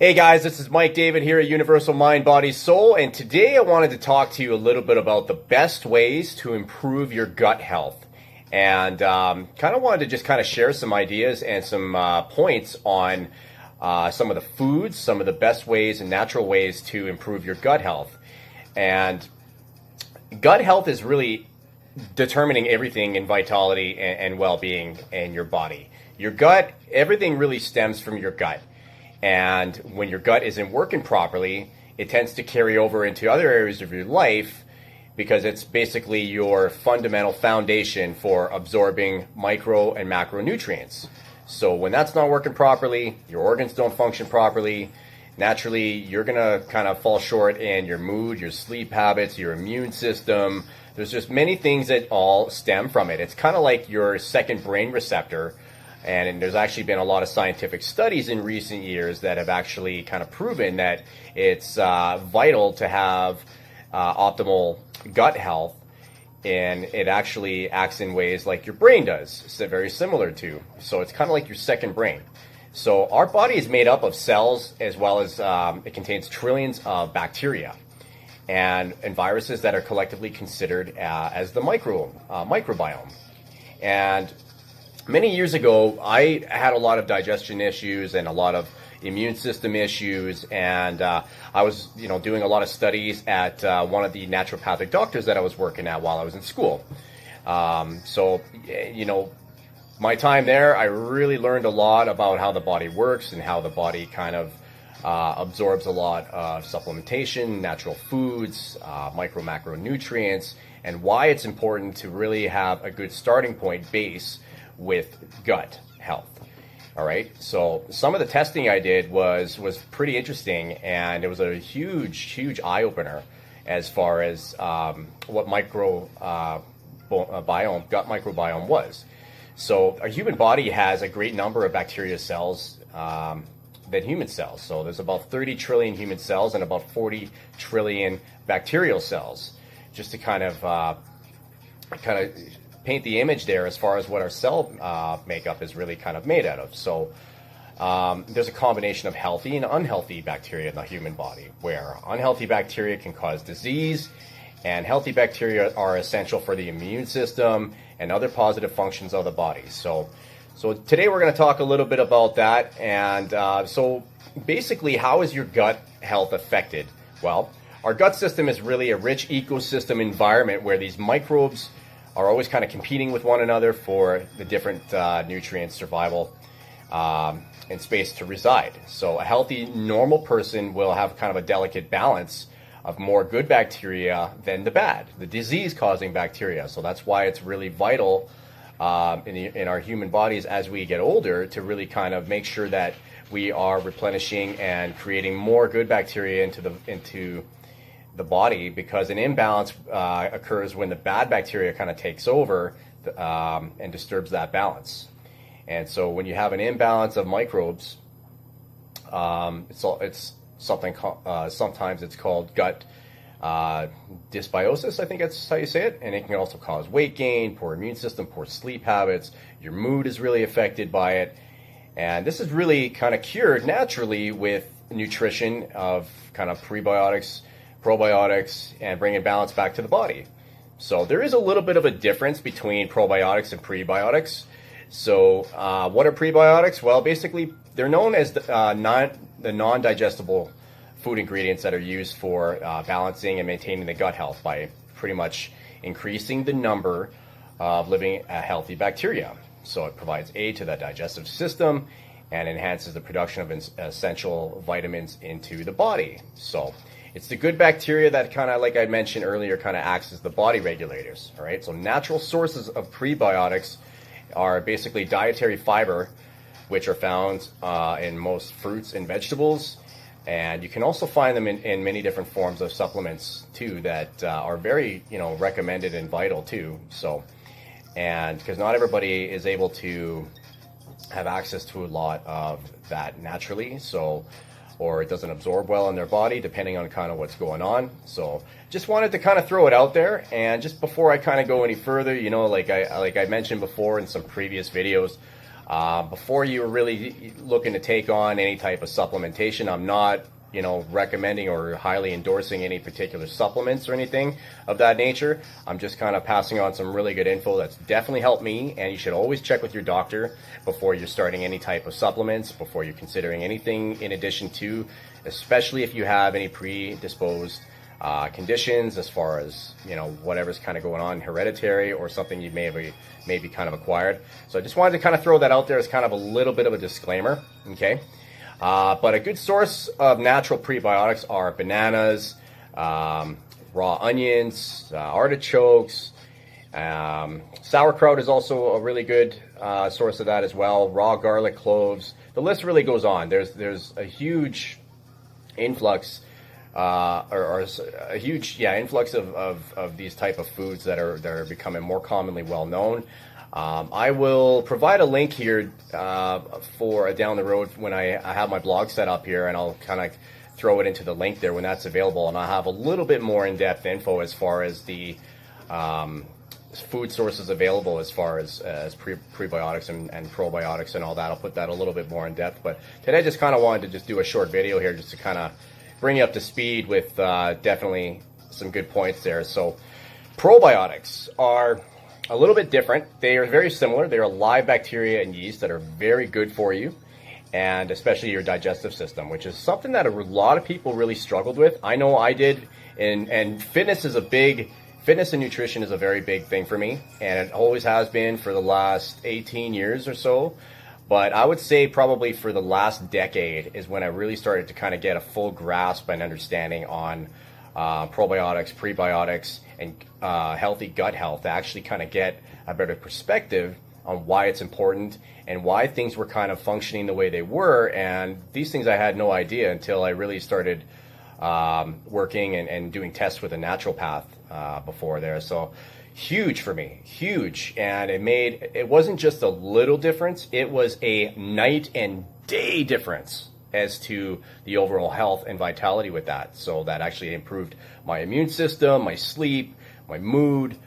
Hey guys, this is Mike David here at Universal Mind, Body, Soul, and today I wanted to talk to you a little bit about the best ways to improve your gut health. And kind of wanted to just kind of share some ideas and some points on some of the foods, some of the best ways and natural ways to improve your gut health. And gut health is really determining everything in vitality and well-being in your body. Your gut, everything really stems from your gut. And when your gut isn't working properly, it tends to carry over into other areas of your life because it's basically your fundamental foundation for absorbing micro and macronutrients. So when that's not working properly, your organs don't function properly, naturally you're going to kind of fall short in your mood, your sleep habits, your immune system. There's just many things that all stem from it. It's kind of like your second brain receptor. And there's actually been a lot of scientific studies in recent years that have actually kind of proven that it's vital to have optimal gut health, and it actually acts in ways like your brain does, so very similar to. So it's kind of like your second brain. So our body is made up of cells as well as it contains trillions of bacteria and viruses that are collectively considered as the microbiome. And many years ago, I had a lot of digestion issues and a lot of immune system issues, and I was, doing a lot of studies at one of the naturopathic doctors that I was working at while I was in school. My time there, I really learned a lot about how the body works and how the body kind of absorbs a lot of supplementation, natural foods, macronutrients, and why it's important to really have a good starting point base with gut health. All right. So some of the testing I did was pretty interesting, and it was a huge eye opener as far as what gut microbiome was. So our human body has a great number of bacteria cells than human cells. So there's about 30 trillion human cells and about 40 trillion bacterial cells. Just to kind of paint the image there as far as what our cell makeup is really kind of made out of. So there's a combination of healthy and unhealthy bacteria in the human body, where unhealthy bacteria can cause disease, and healthy bacteria are essential for the immune system and other positive functions of the body. So today we're going to talk a little bit about that. And so basically, how is your gut health affected? Well, our gut system is really a rich ecosystem environment where these microbes are always kind of competing with one another for the different nutrients, survival, and space to reside. So a healthy, normal person will have kind of a delicate balance of more good bacteria than the bad, the disease-causing bacteria. So that's why it's really vital in our human bodies as we get older to really kind of make sure that we are replenishing and creating more good bacteria into the body, because an imbalance occurs when the bad bacteria kind of takes over and disturbs that balance. And so when you have an imbalance of microbes, it's something sometimes it's called gut dysbiosis, I think that's how you say it, and it can also cause weight gain, poor immune system, poor sleep habits. Your mood is really affected by it, and this is really kind of cured naturally with nutrition of kind of prebiotics, probiotics, and bringing balance back to the body. So there is a little bit of a difference between probiotics and prebiotics. So what are prebiotics? Well, basically they're known as the non-digestible food ingredients that are used for balancing and maintaining the gut health by pretty much increasing the number of living healthy bacteria. So it provides aid to the digestive system and enhances the production of essential vitamins into the body. So it's the good bacteria that kind of, like I mentioned earlier, kind of acts as the body regulators. All right. So natural sources of prebiotics are basically dietary fiber, which are found in most fruits and vegetables. And you can also find them in many different forms of supplements too that are very, recommended and vital too. So, and because not everybody is able to have access to a lot of that naturally. So, or it doesn't absorb well in their body, depending on kind of what's going on. So just wanted to kind of throw it out there. And just before I kind of go any further, like I mentioned before in some previous videos, Before you're really looking to take on any type of supplementation, I'm not, recommending or highly endorsing any particular supplements or anything of that nature. I'm just kind of passing on some really good info that's definitely helped me, and you should always check with your doctor before you're starting any type of supplements, before you're considering anything in addition to, especially if you have any predisposed conditions as far as, whatever's kind of going on, hereditary or something you maybe kind of acquired. So I just wanted to kind of throw that out there as kind of a little bit of a disclaimer, okay? But a good source of natural prebiotics are bananas, raw onions, artichokes. Sauerkraut is also a really good source of that as well. Raw garlic, cloves. The list really goes on. There's a huge influx, or a huge influx of these type of foods that are becoming more commonly well known. I will provide a link here for down the road when I have my blog set up here, and I'll kind of throw it into the link there when that's available, and I'll have a little bit more in-depth info as far as the food sources available as far as prebiotics and probiotics and all that. I'll put that a little bit more in depth, but today I just kind of wanted to just do a short video here just to kind of bring you up to speed with definitely some good points there. So probiotics are a little bit different. They are very similar. They are live bacteria and yeast that are very good for you, and especially your digestive system, which is something that a lot of people really struggled with. I know I did, and fitness and nutrition is a very big thing for me, and it always has been for the last 18 years or so. But I would say probably for the last decade is when I really started to kind of get a full grasp and understanding on probiotics, prebiotics, and healthy gut health, to actually kind of get a better perspective on why it's important and why things were kind of functioning the way they were. And these things I had no idea until I really started working and doing tests with a naturopath before there. So huge for me, huge. And it wasn't just a little difference, it was a night and day difference as to the overall health and vitality with that. So that actually improved my immune system, my sleep, my mood,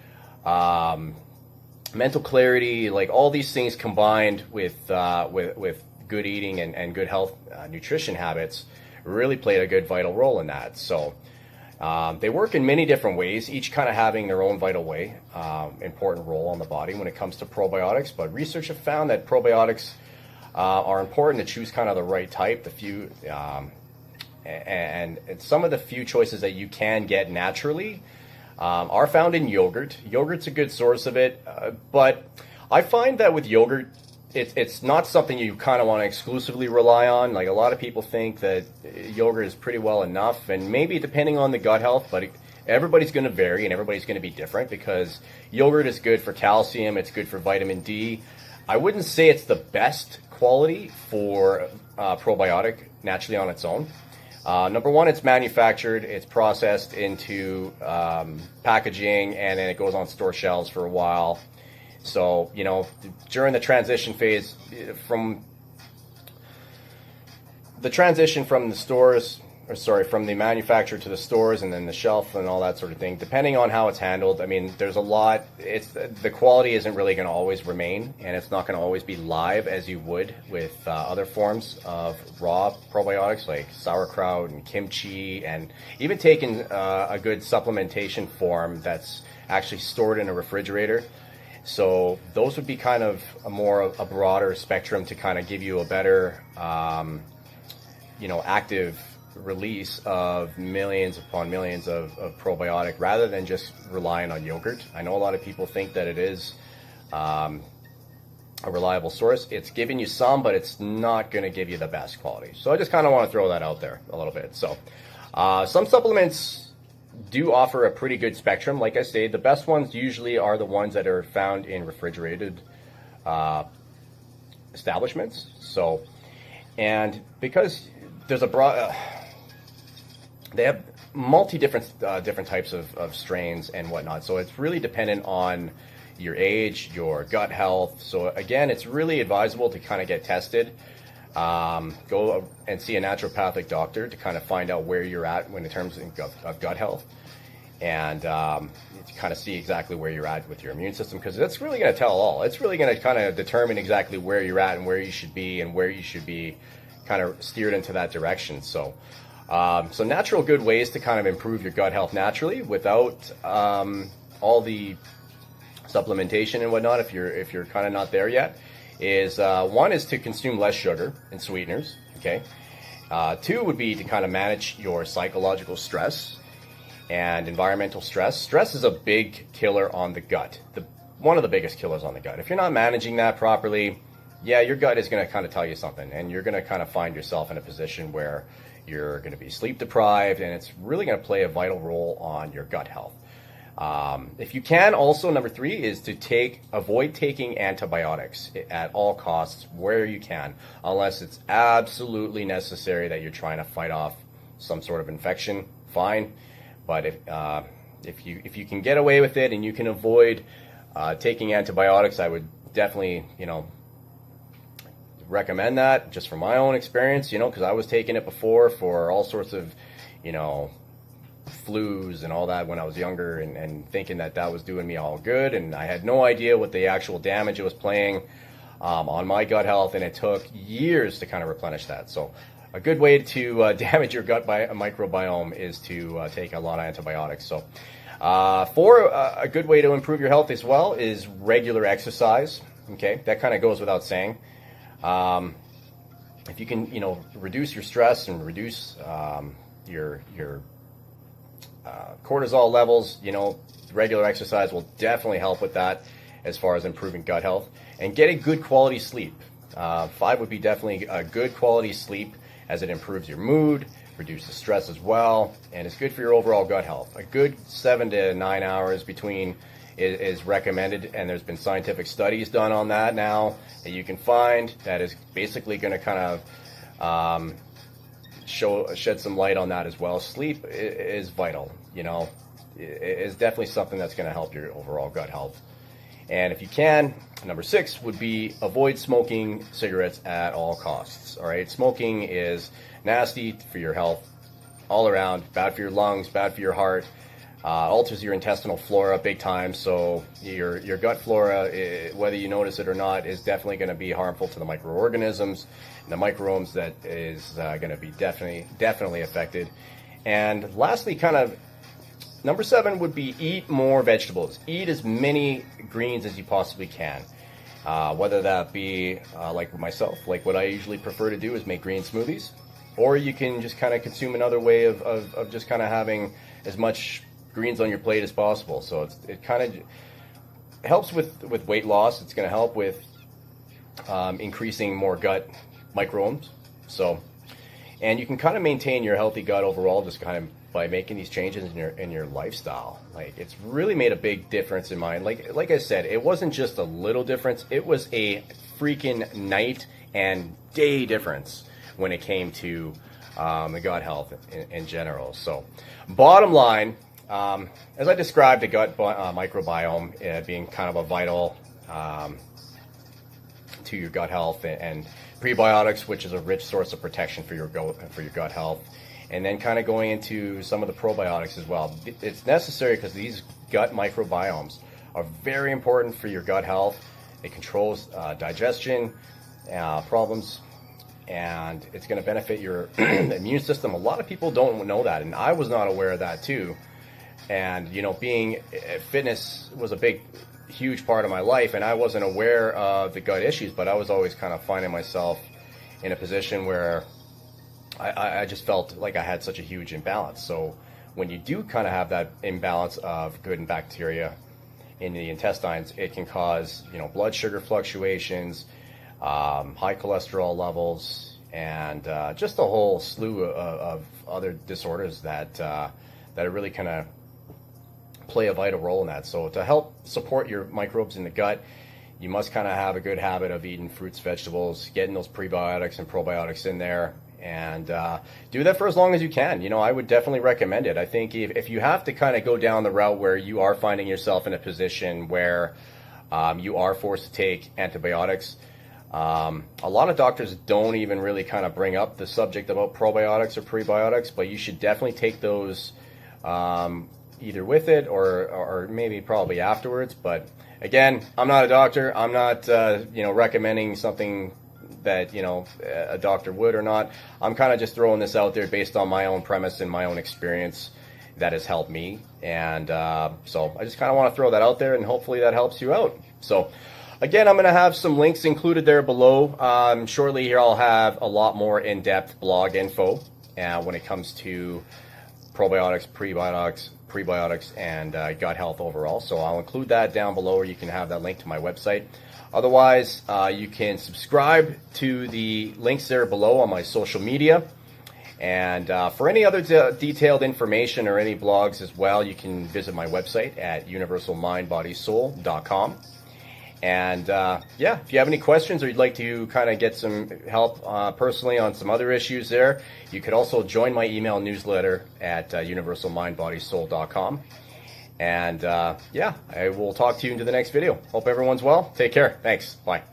mental clarity, like all these things combined with good eating and good health nutrition habits really played a good vital role in that. So they work in many different ways, each kind of having their own vital way, important role on the body when it comes to probiotics. But research have found that probiotics are important to choose kind of the right type, and some of the few choices that you can get naturally are found in yogurt. Yogurt's a good source of it, but I find that with yogurt, it's not something you kind of want to exclusively rely on. Like a lot of people think that yogurt is pretty well enough, and maybe depending on the gut health, but everybody's going to vary and everybody's going to be different, because yogurt is good for calcium, it's good for vitamin D. I wouldn't say it's the best quality for probiotic naturally on its own. Number one, it's manufactured, it's processed into packaging, and then it goes on store shelves for a while. So, during the transition phase, from the stores, from the manufacturer to the stores and then the shelf and all that sort of thing, depending on how it's handled, I mean, there's a lot, the quality isn't really going to always remain, and it's not going to always be live as you would with other forms of raw probiotics like sauerkraut and kimchi, and even taking a good supplementation form that's actually stored in a refrigerator. So those would be kind of a broader spectrum to kind of give you a better, active release of millions upon millions of probiotic, rather than just relying on yogurt. I know a lot of people think that it is a reliable source. It's giving you some, but it's not going to give you the best quality. So I just kind of want to throw that out there a little bit. So some supplements do offer a pretty good spectrum. Like I say, the best ones usually are the ones that are found in refrigerated establishments. So, and because there's a broad, they have different types of strains and whatnot. So it's really dependent on your age, your gut health. So again, it's really advisable to kind of get tested. Go and see a naturopathic doctor to kind of find out where you're at in terms of gut health. and you kind of see exactly where you're at with your immune system, because that's really going to tell all. It's really going to kind of determine exactly where you're at and where you should be, and where you should be kind of steered into that direction. So so natural good ways to kind of improve your gut health naturally without all the supplementation and whatnot, if you're kind of not there yet, is one is to consume less sugar and sweeteners. Okay. Two would be to kind of manage your psychological stress and environmental stress. Stress is a big killer on the gut. One of the biggest killers on the gut. If you're not managing that properly, yeah, your gut is going to kind of tell you something, and you're going to kind of find yourself in a position where you're going to be sleep deprived, and it's really going to play a vital role on your gut health. If you can, also, number 3 is to avoid taking antibiotics at all costs where you can, unless it's absolutely necessary that you're trying to fight off some sort of infection. Fine, but if you can get away with it and you can avoid taking antibiotics, I would definitely recommend that, just from my own experience, because I was taking it before for all sorts of flus and all that when I was younger, and thinking that was doing me all good, and I had no idea what the actual damage it was playing on my gut health, and it took years to kind of replenish that. So a good way to damage your gut microbiome is to take a lot of antibiotics. So a good way to improve your health as well is regular exercise. Okay, that kind of goes without saying. If you can reduce your stress and reduce your cortisol levels, regular exercise will definitely help with that as far as improving gut health. And getting good quality sleep. 5 would be definitely a good quality sleep, as it improves your mood, reduces stress as well, and it's good for your overall gut health. A good 7 to 9 hours between is recommended, and there's been scientific studies done on that now that you can find, that is basically going to kind of shed some light on that as well. Sleep is vital. It's definitely something that's going to help your overall gut health. And if you can, number 6 would be avoid smoking cigarettes at all costs. All right, smoking is nasty for your health all around. Bad for your lungs, bad for your heart. Alters your intestinal flora big time. So your gut flora, whether you notice it or not, is definitely going to be harmful to the microorganisms and the microbes. That is going to be definitely affected. And lastly, kind of number 7 would be eat more vegetables. Eat as many greens as you possibly can. Whether that be like myself, like what I usually prefer to do is make green smoothies, or you can just kind of consume another way of just kind of having as much greens on your plate as possible. So it kind of helps with weight loss. It's going to help with increasing more gut microbes. So, and you can kind of maintain your healthy gut overall just kind of by making these changes in your lifestyle. Like, it's really made a big difference in mine. Like I said, it wasn't just a little difference. It was a freaking night and day difference when it came to the gut health in general. So, bottom line, as I described the gut microbiome being kind of a vital to your gut health, and prebiotics, which is a rich source of protection for your gut health, and then kind of going into some of the probiotics as well. It's necessary because these gut microbiomes are very important for your gut health. It controls digestion problems, and it's going to benefit your immune system. A lot of people don't know that, and I was not aware of that too. And being fitness was a huge part of my life, and I wasn't aware of the gut issues, but I was always kind of finding myself in a position where I just felt like I had such a huge imbalance. So when you do kind of have that imbalance of good and bacteria in the intestines, it can cause blood sugar fluctuations, high cholesterol levels, and just a whole slew of other disorders that really kind of play a vital role in that. So to help support your microbes in the gut, you must kind of have a good habit of eating fruits, vegetables, getting those prebiotics and probiotics in there, and do that for as long as you can. I would definitely recommend it. I think if you have to kind of go down the route where you are finding yourself in a position where you are forced to take antibiotics, a lot of doctors don't even really kind of bring up the subject about probiotics or prebiotics, but you should definitely take those either with it or maybe probably afterwards. But again, I'm not a doctor. I'm not recommending something that a doctor would or not. I'm kind of just throwing this out there based on my own premise and my own experience that has helped me. And so I just kind of want to throw that out there, and hopefully that helps you out. So again, I'm going to have some links included there below. Shortly here, I'll have a lot more in-depth blog info when it comes to probiotics, prebiotics, and gut health overall. So I'll include that down below, or you can have that link to my website. Otherwise, you can subscribe to the links there below on my social media. And for any other detailed information or any blogs as well, you can visit my website at universalmindbodysoul.com. And yeah, if you have any questions or you'd like to kind of get some help personally on some other issues there, you could also join my email newsletter at universalmindbodysoul.com. And yeah, I will talk to you into the next video. Hope everyone's well. Take care. Thanks. Bye.